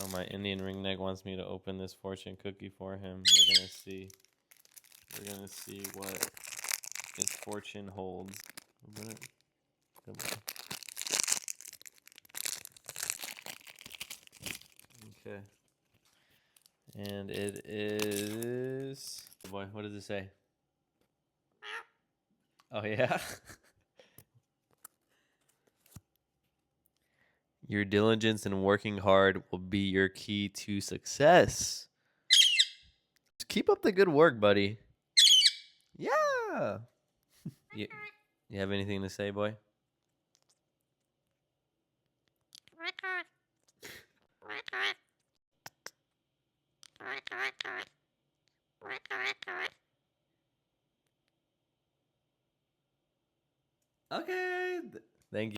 So my Indian ringneck wants me to open this fortune cookie for him. We're gonna see. We're gonna see what his fortune holds. Open it. Good boy. Okay. And it is. Good boy, what does it say? Oh yeah. Your diligence and working hard will be your key to success. Just keep up the good work, buddy. Yeah. You, you have anything to say, boy?